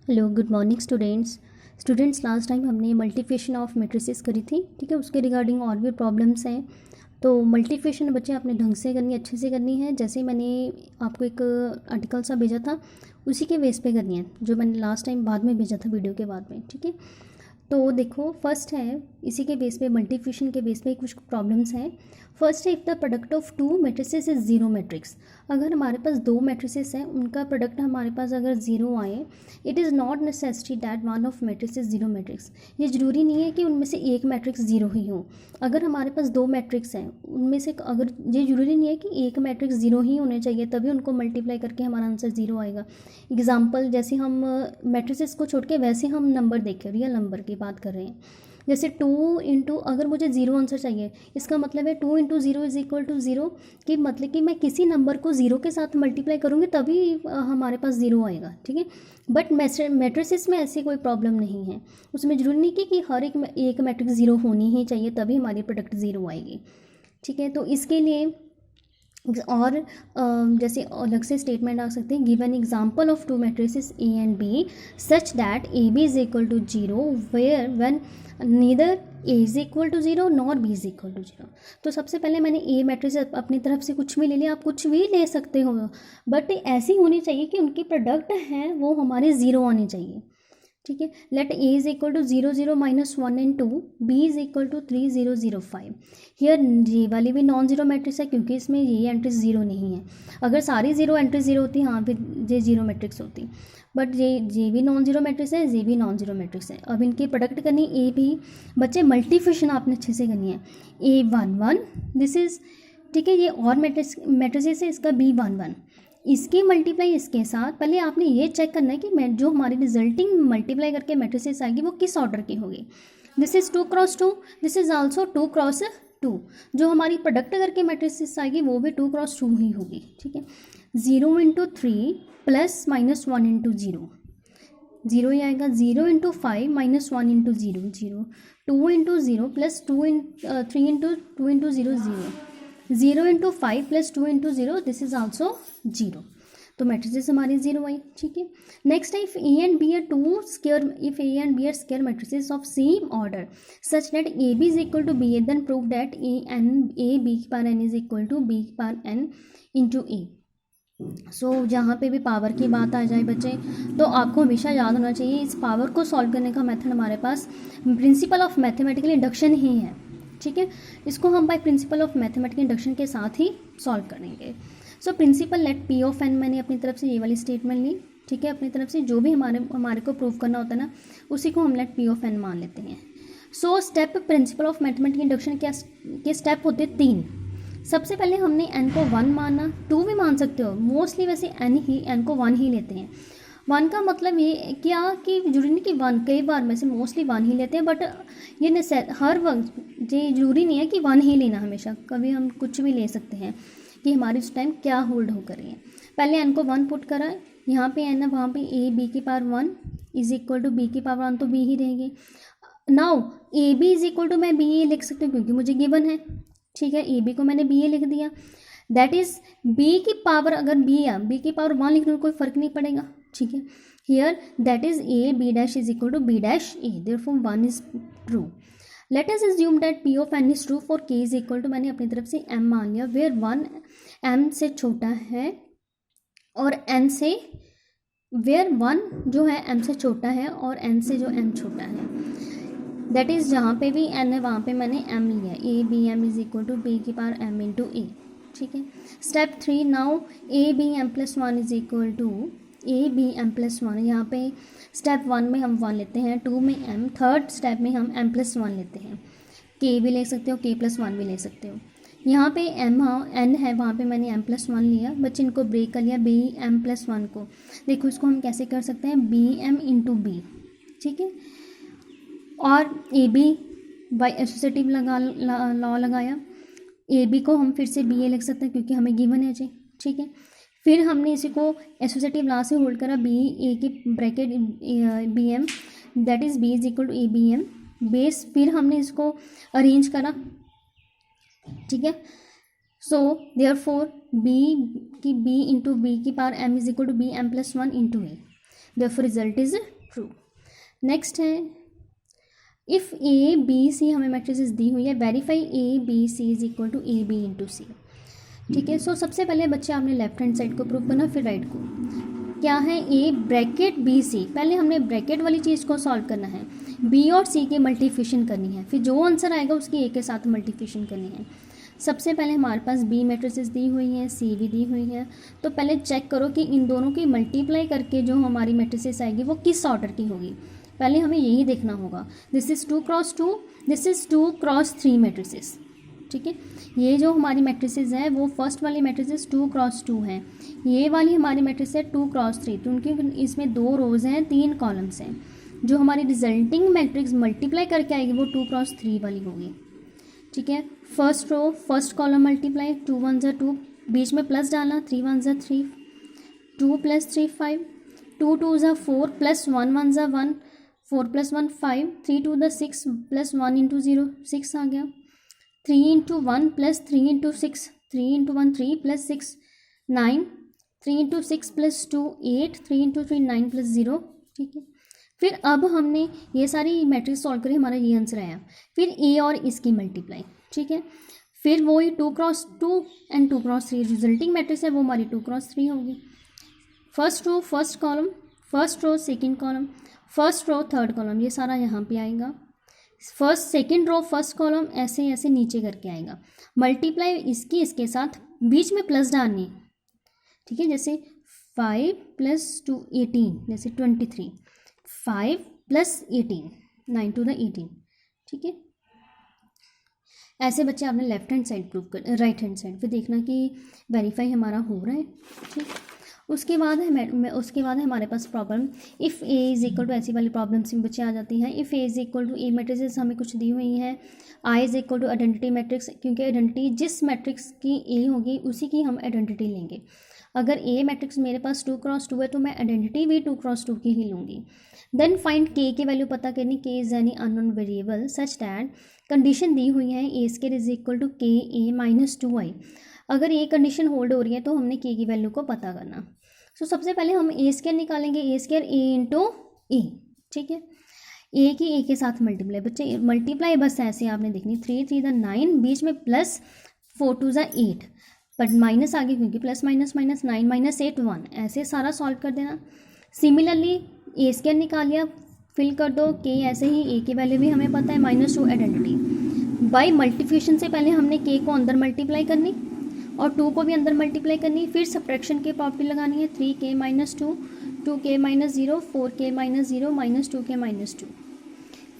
Hello good morning students last time हमने multiplication of matrices करी थी। ठीक है, उसके रिगार्डिंग और भी प्रॉब्लम्स हैं। तो मल्टीप्लिकेशन बच्चे आपने ढंग से करनी, अच्छे से करनी है। जैसे मैंने आपको एक आर्टिकल सा भेजा था उसी के बेस पे करनी है, जो मैंने लास्ट टाइम बाद में भेजा था वीडियो के बाद में। ठीक है, तो देखो फर्स्ट है इसी के बेस पे, मल्टीप्लिकेशन के बेस पे कुछ प्रॉब्लम्स हैं। फर्स्ट है, if the product of two matrices is zero matrix. अगर हमारे पास दो मैट्रिसेस हैं, उनका प्रोडक्ट हमारे पास अगर जीरो आए, it is not necessity that one of matrix is zero matrix. ये ज़रूरी नहीं है कि उनमें से एक मैट्रिक्स जीरो ही हो। अगर हमारे पास दो मैट्रिक्स हैं, उनमें से अगर ये ज़रूरी नहीं है कि एक मैट्रिक्स जीरो ही होने चाहिए तभी उनको मल्टीप्लाई करके हमारा आंसर जीरो आएगा। एग्जाम्पल, जैसे हम मैट्रिसेस को छोड़ के वैसे हम नंबर देखें, रियल नंबर की बात कर रहे हैं। जैसे टू इंटू, अगर मुझे ज़ीरो आंसर चाहिए, इसका मतलब है two into zero is equal to zero, कि मतलब कि मैं किसी नंबर को ज़ीरो के साथ मल्टीप्लाई करूँगी तभी हमारे पास ज़ीरो आएगा। ठीक है, बट मैट्रिसेस में ऐसी कोई प्रॉब्लम नहीं है। उसमें ज़रूरी नहीं कि हर एक मैट्रिक्स ज़ीरो होनी ही चाहिए तभी हमारी प्रोडक्ट ज़ीरो आएगी। ठीक है, तो इसके लिए और जैसे अलग से स्टेटमेंट आ सकते हैं, give an example of two matrices A and B such that A B is equal to zero where when neither A is equal to zero nor B is equal to zero. तो सबसे पहले मैंने ए matrix अपनी तरफ से कुछ भी ले लिया, आप कुछ भी ले सकते हो, बट ऐसी होनी चाहिए कि उनकी प्रोडक्ट हैं वो हमारे ज़ीरो आने चाहिए। ठीक है, let A is equal to zero zero minus one and two, B is equal to 3005। Here ये वाली भी नॉन जीरो मैट्रिक्स है क्योंकि इसमें ये एंट्रीज जीरो नहीं है। अगर सारी जीरो एंट्रीज जीरो होती, हाँ फिर ये जीरो मैट्रिक्स होती, बट ये भी नॉन जीरो मैट्रिक्स है, ये भी नॉन जीरो मैट्रिक्स है। अब इनकी प्रोडक्ट करनी ए बी, बच्चे मल्टीप्लिकेशन आपने अच्छे से करनी है। ए वन वन, दिस इज, ठीक है, ये और मैट्रिसेस है, इसका बी वन वन, इसकी मल्टीप्लाई इसके साथ। पहले आपने ये चेक करना है कि जो हमारी रिजल्टिंग मल्टीप्लाई करके मैट्रिसेस आएगी वो किस ऑर्डर की होगी। This is two cross two, this is also two cross two. जो हमारी प्रोडक्ट करके मैट्रिसेस आएगी वो भी टू क्रॉस टू ही होगी। ठीक है, zero into three plus minus one into zero, zero ही आएगा। Zero into five minus one into zero, zero. Two into zero plus three into two into zero, zero. Zero into five plus two into zero, this is also zero. तो matrices हमारी zero आई। ठीक है, next है, if A and B are two square, if A and B are square matrices of same order such that A B is equal to B A, then prove that A B की power N is equal to B की power N into A. So जहाँ पे भी power की बात आ जाए बच्चे, तो आपको हमेशा याद होना चाहिए इस पावर को सॉल्व करने का मेथड हमारे पास प्रिंसिपल ऑफ मैथमेटिकल इंडक्शन ही है। ठीक है, इसको हम by principle of mathematical induction के साथ ही सॉल्व करेंगे। So principle let P of N, मैंने अपनी तरफ से ये वाली स्टेटमेंट ली। ठीक है, अपनी तरफ से जो भी हमारे को प्रूव करना होता है ना, उसी को हम लेट पी ऑफ एन मान लेते हैं। So step principal of mathematical induction के स्टेप होते हैं तीन। सबसे पहले हमने एन को वन माना, टू भी मान सकते हो, मोस्टली वैसे एन को वन ही लेते हैं। वन का मतलब ये क्या कि जरूरी नहीं कि वन, कई बार में से मोस्टली वन ही लेते हैं, बट ये हर वक्त ये जरूरी नहीं है कि वन ही लेना हमेशा, कभी हम कुछ भी ले सकते हैं कि हमारी उस टाइम क्या होल्ड हो कर रही है। पहले एन को वन पुट करा, यहाँ पे एन है, वहाँ पे ए बी की power one is equal to B की पावर वन, तो बी ही रहेगी। Now A B is equal to, मैं बी ए लिख सकती हूँ क्योंकि मुझे गिवन है। ठीक है, ए बी को मैंने बी ए लिख दिया, दैट इज बी की पावर, अगर बी है बी की पावर वन लिखने में कोई फर्क नहीं पड़ेगा। ठीक है, here that is A B dash is equal to B dash A, therefore one is true. Let us assume that P of n is true for K is equal to, मैंने अपनी तरफ से एम मान लिया, where one M से छोटा है और एन से, वेयर वन जो है एम से छोटा है और एन से जो एम छोटा है, दैट इज़ जहाँ पे भी एन है वहाँ पे मैंने एम लिया, A B M is equal to B की पावर एम इंटू ए। ठीक है, step three, now A B M plus one is equal to A B M plus one. यहाँ पे स्टेप वन में हम वन लेते हैं, टू में एम, थर्ड स्टेप में हम एम प्लस वन लेते हैं। के भी ले सकते हो, के प्लस वन भी ले सकते हो। यहाँ पे एम, हाँ एन है, वहाँ पे मैंने एम प्लस वन लिया, बच्चे इनको ब्रेक कर लिया, बी एम प्लस वन को। देखो इसको हम कैसे कर सकते हैं, बी एम इंटू बी। ठीक है, और A B by associative law लगाया, ए बी को हम फिर से बी ए लिख सकते हैं क्योंकि हमें गिवन है जी। ठीक है, फिर हमने इसी को एसोसिएटिव लॉ से होल्ड करा, बी ए की bracket B M, that is B is equal to A B M base, फिर हमने इसको अरेंज करा। ठीक है, सो देयरफॉर बी की बी इंटू बी की power M is equal to B M plus one into A, therefore result is true. Next है if A B C हमें मैट्रिसेस दी हुई है, verify A B C is equal to A B into C. ठीक है, so सबसे पहले बच्चे आपने लेफ्ट हैंड साइड को प्रूव करना, फिर राइट को। क्या है ए ब्रैकेट बी सी, पहले हमने ब्रैकेट वाली चीज़ को सॉल्व करना है, बी और सी के मल्टीप्लिकेशन करनी है, फिर जो आंसर आएगा उसकी ए के साथ मल्टीप्लिकेशन करनी है। सबसे पहले हमारे पास बी मैट्रिसेस दी हुई हैं, सी भी दी हुई है, तो पहले चेक करो कि इन दोनों की मल्टीप्लाई करके जो हमारी मैट्रिसेस आएगी वो किस ऑर्डर की होगी, पहले हमें यही देखना होगा। This is 2 cross 2, this is 2 cross 3 matrices. ठीक है, ये जो हमारी मैट्रिसेस है वो फर्स्ट वाली मैट्रिसेस 2 क्रॉस 2 है, ये वाली हमारी मैट्रिस है 2 क्रॉस 3, तो उनकी इसमें 2 रोज हैं, 3 कॉलम्स हैं। जो हमारी रिजल्टिंग मैट्रिक्स मल्टीप्लाई करके आएगी वो 2 क्रॉस 3 वाली होगी। ठीक है, first row first column multiply, 2 1 ज़ा 2, बीच में प्लस डालना, 3 1 ज़ा 3, 2 + 3 5, 2 2 ज़ा 4 + 1 1 ज़ा 1, 4 + 1 5, 3 2 द 6 + 1 × 0 6 आ गया, 3 × 1 + 3 × 6, 3 × 1 3 + 6 9, 3 × 6 + 2 8, 3 × 3 9 + 0। ठीक है, फिर अब हमने ये सारी मैट्रिक्स सॉल्व करी, हमारा ये आंसर आया। फिर ए और इसकी मल्टीप्लाई। ठीक है, फिर वही 2 cross 2 and 2 cross 3 resulting matrix है वो हमारी 2 क्रॉस 3 होगी। First row first column, first row second column, first row third column, ये सारा यहाँ पे आएगा। First second row first column ऐसे ऐसे नीचे करके आएगा। मल्टीप्लाई इसकी इसके साथ, बीच में प्लस डालनी है। ठीक है, जैसे 5 + 2 18, जैसे 23, 5 + 18 9 to the 18। ठीक है, ऐसे बच्चे आपने लेफ्ट हैंड साइड प्रूव कर, राइट हैंड साइड फिर देखना कि वेरीफाई हमारा हो रहा है। ठीक, उसके बाद है हमारे पास problem if A is equal to, ऐसी वाली प्रॉब्लम्स में बच्चे आ जाती हैं। If A is equal to A matrices हमें कुछ दी हुई हैं, I is equal to identity matrix, क्योंकि आइडेंटिटी जिस मैट्रिक्स की ए होगी उसी की हम आइडेंटिटी लेंगे। अगर ए मैट्रिक्स मेरे पास 2 क्रॉस 2 है तो मैं आइडेंटिटी भी 2 क्रॉस 2 की ही लूँगी। देन फाइंड के की वैल्यू पता करनी, K is any unknown variable such that, condition दी हुई है A square is equal to K A minus 2i। अगर ये कंडीशन होल्ड हो रही है तो हमने के की वैल्यू को पता करना। सो सबसे पहले हम ए स्क्वायर निकालेंगे, ए स्क्वायर ए इंटू ए। ठीक है, ए की ए के साथ मल्टीप्लाई, बच्चे मल्टीप्लाई बस ऐसे आपने देखनी, 3 3 द 9, बीच में प्लस 4 2 ज़ा 8, बट माइनस आगे क्योंकि प्लस माइनस माइनस, 9 - 8 1, ऐसे सारा सॉल्व कर देना। सिमिलरली ए स्क्वायर निकाल लिया, फिल कर दो के, ऐसे ही ए की वैल्यू भी हमें पता है -2 आइडेंटिटी। बाय मल्टीप्लिकेशन से पहले हमने के को अंदर मल्टीप्लाई करनी और 2 को भी अंदर मल्टीप्लाई करनी, फिर सब्ट्रैक्शन की प्रॉपर्टी लगानी है, 3k - 2, 2k - 0, 4k - 0, -2k - 2।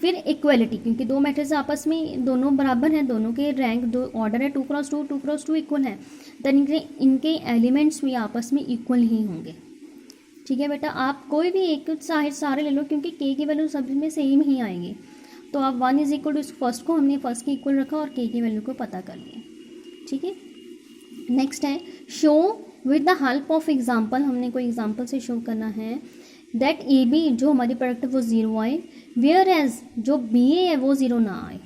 फिर इक्वलिटी, क्योंकि दो मैट्रिक्स आपस में दोनों बराबर हैं, दोनों के रैंक दो ऑर्डर है 2 क्रॉस 2, 2 क्रॉस 2 इक्वल है, देन इनके एलिमेंट्स भी आपस में इक्वल ही होंगे। ठीक है बेटा, आप कोई भी एक सारे ले लो क्योंकि के की वैल्यू सब में सेम ही आएगी। तो आप 1 इज इक्वल टू फर्स्ट को हमने फर्स्ट के इक्वल रखा और के की वैल्यू को पता कर लिया। ठीक है, नेक्स्ट है show with the help of example, हमने कोई एग्जाम्पल से शो करना है दैट ए बी जो हमारी प्रोडक्ट है वो 0 आए, वेयर एज जो बी ए है वो 0 ना आए।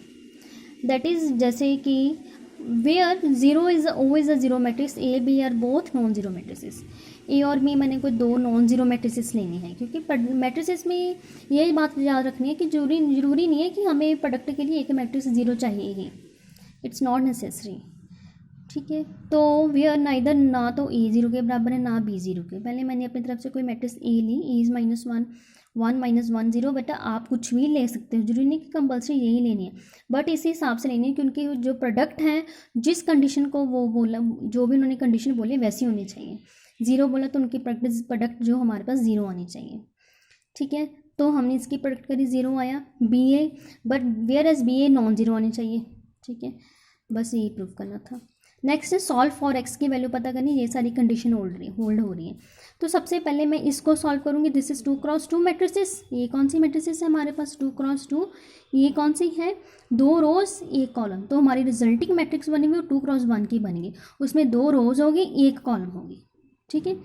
दैट इज़ जैसे कि where 0 is always a zero matrix, A B are both non zero matrices. A और बी मैंने कोई 2 नॉन जीरो मैट्रिसेस लेनी है, क्योंकि मैट्रिसेस में यही बात याद रखनी है कि जरूरी नहीं है कि हमें प्रोडक्ट के लिए एक मैट्रिक्स 0 चाहिए ही, इट्स नॉट नेसेसरी। ठीक है, तो वेयर नाइदर, ना तो ए 0 के बराबर है ना बी 0 के। पहले मैंने अपनी तरफ से कोई matrix A Lee, A is -1 1 -1 0। बेटा आप कुछ भी ले सकते हो, जरूरी नहीं कि कंपल्सरी यही लेनी है, बट इसी हिसाब से लेनी है क्योंकि जो प्रोडक्ट है जिस कंडीशन को वो बोला, जो भी उन्होंने कंडीशन बोली वैसी होनी चाहिए। 0 बोला तो उनकी प्रोडक्ट जो हमारे पास 0 आनी चाहिए। ठीक है, तो हमने इसकी प्रोडक्ट करी 0 आया, B A, but whereas B A non zero आनी चाहिए। ठीक है, बस यही प्रूव करना था। नेक्स्ट है सॉल्व फॉर एक्स की वैल्यू पता करनी, ये सारी कंडीशन होल्ड हो रही है। तो सबसे पहले मैं इसको सॉल्व करूँगी, दिस इज 2 क्रॉस 2 मैट्रिसेस। ये कौन सी मैट्रिसेस है हमारे पास 2 क्रॉस 2, ये कौन सी है 2 रोज 1 कॉलम। तो हमारी रिजल्टिंग मैट्रिक्स बनेगी वो 2 क्रॉस 1 की बनेगी, उसमें 2 रोज होगी 1 कॉलम होगी। ठीक है,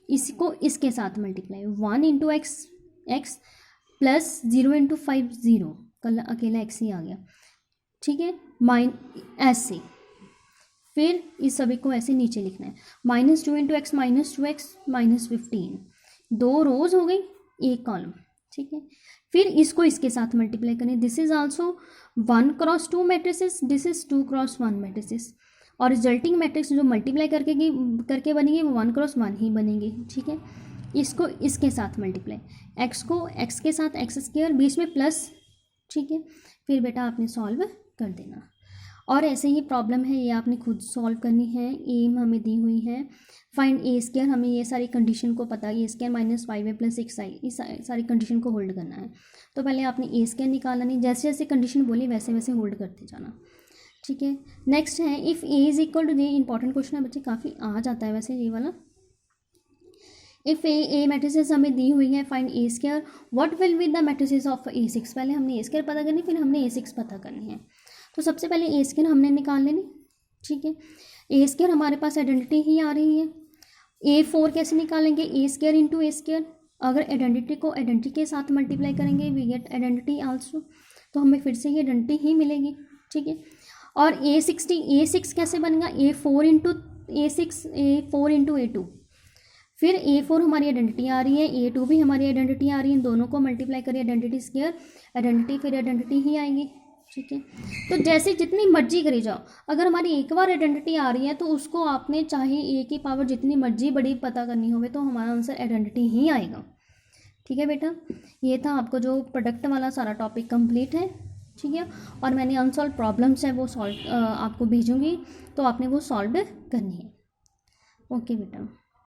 इसको इसके साथ मल्टीप्लाई 1 × x प्लस 0 × 5 0, कल अकेला x ही आ गया। ठीक है, ऐसे फिर इस सभी को ऐसे नीचे लिखना है, -2 × x -2x -15, 2 रोज हो गई 1 कॉलम। ठीक है। फिर इसको इसके साथ मल्टीप्लाई करें, this is also 1x2 matrices, this is 2x1 matrices, और रिजल्टिंग मैट्रिक्स जो मल्टीप्लाई करके बनेंगे वो 1x1 ही बनेंगे, ठीक है। इसको इसके साथ मल्टीप्लाई, एक्स को एक्स के साथ एक्स स्क्वायर, बीच में प्लस, ठीक है। फिर बेटा आपने सॉल्व कर देना। और ऐसे ही प्रॉब्लम है, ये आपने खुद सॉल्व करनी है। एम हमें दी हुई है, फाइंड ए स्क्वायर, हमें ये सारी कंडीशन को पता है, A square minus 5a plus 6i, इस सारी कंडीशन को होल्ड करना है। तो पहले आपने ए स्क्वायर निकालना, नहीं जैसे जैसे कंडीशन बोली वैसे वैसे होल्ड करते जाना, ठीक है। नेक्स्ट है if A is equal to, ये इंपॉर्टेंट क्वेश्चन है बच्चे, काफ़ी आ जाता है वैसे ये वाला। इफ़ ए मैट्रिसेस हमें दी हुई है, find A square, what will be the matrices of A6। पहले हमने ए स्क्वायर पता करनी, फिर हमने A6 पता करनी है। तो सबसे पहले ए स्क्वायर हमने निकाल लेनी, ठीक है। ए स्क्वायर हमारे पास आइडेंटिटी ही आ रही है। A4 कैसे निकालेंगे, ए स्क्वायर इंटू ए स्क्वायर, अगर आइडेंटिटी को आइडेंटिटी के साथ मल्टीप्लाई करेंगे वी गेट आइडेंटिटी आल्सो, तो हमें फिर से ही आइडेंटिटी ही मिलेगी, ठीक है। और A6 कैसे बनेगा, A4 इंटू A2, फिर A4 हमारी आइडेंटिटी आ रही है, A2 भी हमारी आइडेंटिटी आ रही है, दोनों को मल्टीप्लाई करिए, आइडेंटिटी स्क्वायर आइडेंटिटी, फिर आइडेंटिटी ही आएगी, ठीक है। तो जैसे जितनी मर्जी करी जाओ, अगर हमारी एक बार आइडेंटिटी आ रही है तो उसको आपने चाहे ए की पावर जितनी मर्जी बड़ी पता करनी होवे तो हमारा आंसर आइडेंटिटी ही आएगा, ठीक है बेटा। ये था आपको जो प्रोडक्ट वाला सारा टॉपिक कंप्लीट है, ठीक है। और मैंने अनसॉल्व प्रॉब्लम्स है वो सॉल्व आपको भेजूँगी, तो आपने वो सॉल्व करनी है। ओके बेटा।